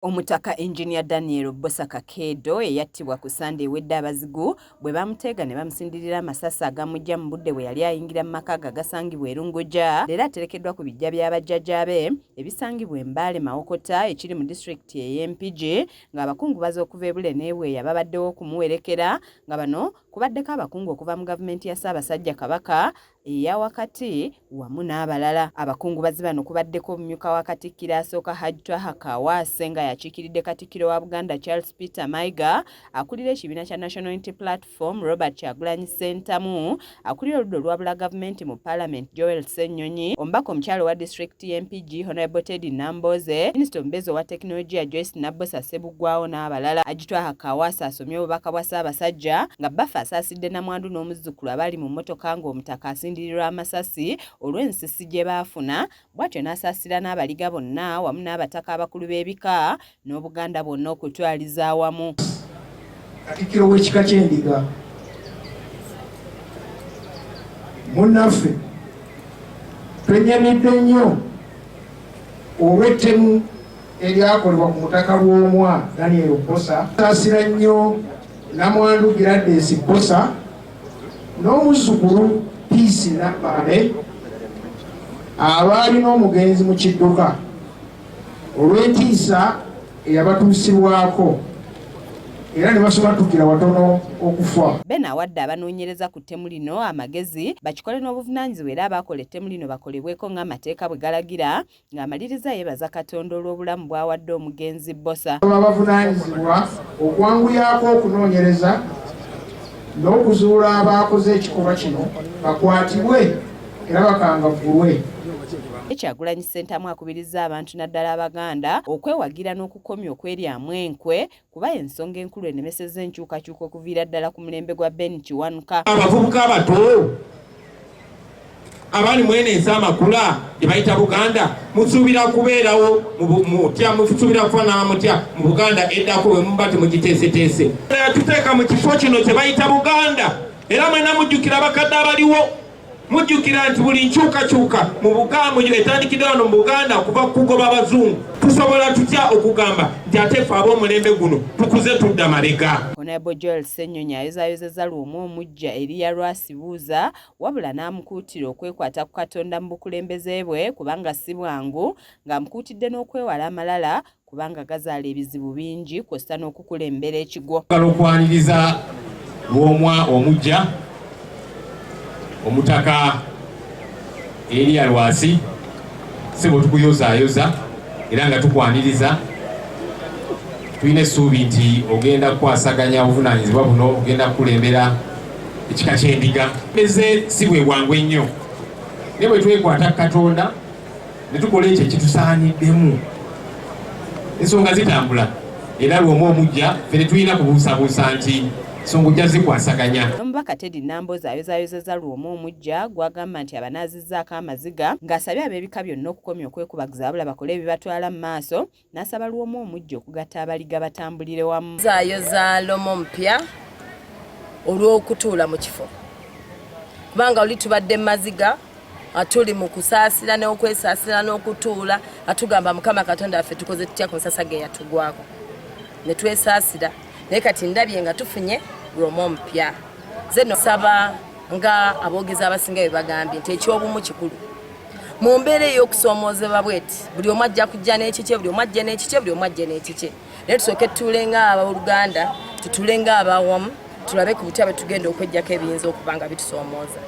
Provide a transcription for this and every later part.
Omutaka Yinginiya Daniel Bbosa Kakeedo eyattibwa ku Sunday ewedde abazigu bwe bamuteega ne bamusindirira amasasi agamujja mu budde bwe yali ayingira mu maka agasangibwa Erungoja leero aterekeddwa ku bijja by'abajjajja be ebisangibwa Mbale Mawokota ekiri mu disitulikiti ey'Empigi ng'abakungubazi okuva e Bule n'Eweeya babaddewo okumuwerekera nga bano kubaddeko abakungu okuva mu gavumenti ya Ssaabasajja Kabaka eya wakati wamu n'abalala. Abakungubazi bano kubaddeko omumyuka wa Katikkiro asooka Hajji Twaha Kawaase nga yakiikiridde Katikkiro wa Buganda Charles Peter Mayiga, akulira ekibiina kya National Unity Platform Robert Kyagulanyi Ssentamu, akulira oludda olwabula gavumenti mu Parliament Joel Ssennyonyi, omubaka omukyalo wa disitulikiti y'Empigi Honorable Teddy Namboze, minisita omubeezi owa tekinologiya Joyce Nabbosa Ssebuggwawo n'abalala. Hajji Twaha Kawaase asomye obubaka bwa Ssaabasajja nga baffe asaasidde namwandu n'omuzzukulu abali mu mmotoka ng'omutaka asindirirwa amasasi olw'ensisi gye baafuna, bw'atyo n'asaasira n'abaliga bonna wamu n'abataka abakulu b'ebika n'Obuganda bwonna okutwaliza awamu. Katikkiro w'ekika ky'Endiga munnaffe twenyamidde nnyo olw'ettemu eryakolebwa ku mutaka Lwomwa Daniel Bbosa, asaasira nnyo namwandu Gladys Bbosa n'omuzzukulu Peace Abade abaali n'omugenzi mu kidduka olw'entiisa eyabatuusibwako era ne basobatukira watono okufa. Bana awadde abanoonyereza ku ttemu lino amagezi bakikole n'obuvunaanyizibwa era abaakola ettemu lino bakolebweko ng'amateeka bwe galagira, ng'amaliriza yeebaza Katonda olw'obulamu bw'awadde omugenzi Bbosa. Abavunaanyizibwa okwanguyaako okunoonyereza n'okuzuula abaakoze ekikolwa kino bakwatibwe era bakangavvulwe. Kyagulanyi Ssentamu akubirizza abantu naddala Abaganda okwewagira n'okukomya okweryamu enkwe kuba ensonga enkulu enemesezza enkyukakyuka okuviira ddala ku mulembe gwa Ben Kiwanuka. Abavubuka abato abali mweneeza amakula gye bayita Buganda musuubira kubeerawo mutya musuubira kufaanana mutya mu Buganda eddako bwe muba temugiteeseteese. Tuteeka mu kifo kino kye bayita Buganda era mwena mujjukira abakadde abaliwo, mujjukira nti buli nkyukakyuka mu Buganda etandikidde wano mu Buganda kuva kugoba Abazungu. Tusobola tutya okugamba nti ate ffe ab'omulembe guno tukuze tudda malega? Honorable Joel Ssennyonyi ayozaayozezza Lwomwa omujja Eriya Lwasibuuza wabula n'amukuutira okwekwata ku Katonda mu bukulembeze bwe kubanga si bwangu, ng'amukuutidde n'okwewala amalala kubanga gazaala ebizibu bingi kw'ossa n'okukulembera ekigwo. Okwaniriza Lwomwa omujja omutaka Eriya Lwasi sebo tukuyozaayoza era nga tukwaniriza, tulina essuubi nti ogenda kukwasaganya obuvunaanyizibwa buno, ogenda kukulembera ekika ky'Endiga. Eze si bwe bwangu ennyo naye bwe twekwata Katonda ne tukola ekyo ekitusaaniddemu ensonga zitambula, era Lwomwa omujja ffe tetulina kubuusabuusa nti ensonga ojja zikwasaganya. Omubaka Teddy Namboze ayozaayozezza Lwomwa omujja gw'agamba nti abanaazizzaako amaziga ng'asabye ab'ebika byonna okukomya okwekubagiza wabula bakole ebibatwala mu maaso, n'asaba Lwomwa omujja okugatta abaliga batambulire wamu. Zaayoza Lwomwa omupya olw'okutuula mu kifo kubanga oli tubadde maziga atuli mu kusaasira n'okwesaasira n'okutuula atugamba Mukama Katonda waffe tukoze tutya ku nsasa ge yatugwako ne twesaasira, naye kati ndabye nga tufunye Lwomwa omupya. Ze nosaba nga aboogezi abasinga bwe bagambye nti ekyobumu kikulu mu mbeera ey'okusoomoozebwa bweti buli omu ajja kujja n'ekikye, buli omu ajje n'ekikye, buli omu ajje n'ekikye, naye tusooke tutuule ng'Abaluganda, tutuule ng'abawamu, tulabe ku butya bwe tugenda okweggyako ebiyinza okuba nga bitusoomooza.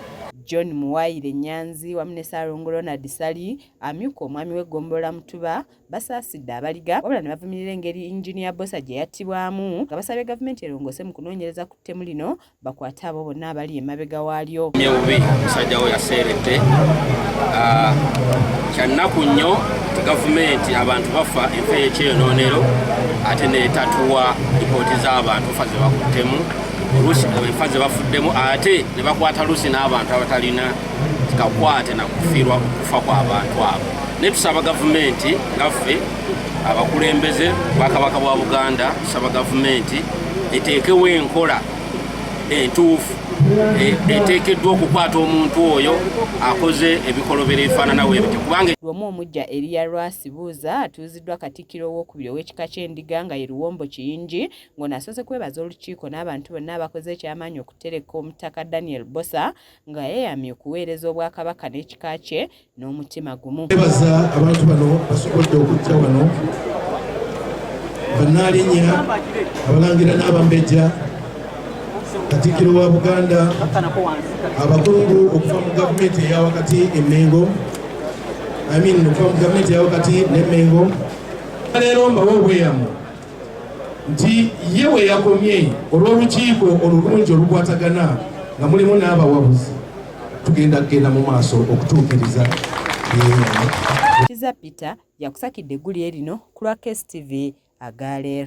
John Muwaire Nyanzi wamu ne Ssaalongo Ronald Sali amyuka omwami w'eggombolola Mutuba basaasidde abaliga wabula ne bavumirira engeri Yinginiya Bbosa gye yattibwamu nga basabye gavumenti erongose mu kunoonyereza ku ttemu lino bakwate abo bonna abali emabega waalyo. Nyebubi omusajja we yaseeredde kyannaku nnyo nti gavumenti abantu bafa enfa ey'ekyeyonoonero ate neetatuwa lipooti z'abantu fa ze bakuttemu oluusi enfa ze bafuddemu ate ne bakwata luusi n'abantu abatalina kikakwate na kufiirwa okufa kw'abantu abo. Naye tusaba gavumenti ngaffe abakulembeze Bwakabaka bwa Buganda, tusaba gavumenti eteekewo enkola entuufu eteekeddwa okukwata omuntu oyo akoze ebikolobero ebifaanana bwe bityo kubanga Lwomwa omujja Eriya Lwasibuuza atuuziddwa Katikkiro owookubiri ow'ekika ky'Endiga nga ye Luwombo Kiyingi ng'ono asoose kwebaza olukiiko n'abantu bonna abakoze ekyamaanyi okutereka omutaka Daniel Bbosa nga yeeyamye okuweereza Obwakabaka n'ekika kye n'omutima gumu. Twebaza abantu bano basobodde okujja wano bannaalinnya abalangira n'abambejja Katikkiro wa Buganda abakungu okuva mu gavumenti eya wakati Emmengo okuva mu gavumenti eya wakati n'Emmengo. Leero mbawa obweyamo nti ye we yakomye olw'olukiiko olulungi olukwatagana nga mulimu n'abawabuzi tugenda kugenda mu maaso okutuukiriza Kiza Peter yakusakidde eggulire lino ku lwa KSTV Agaleero.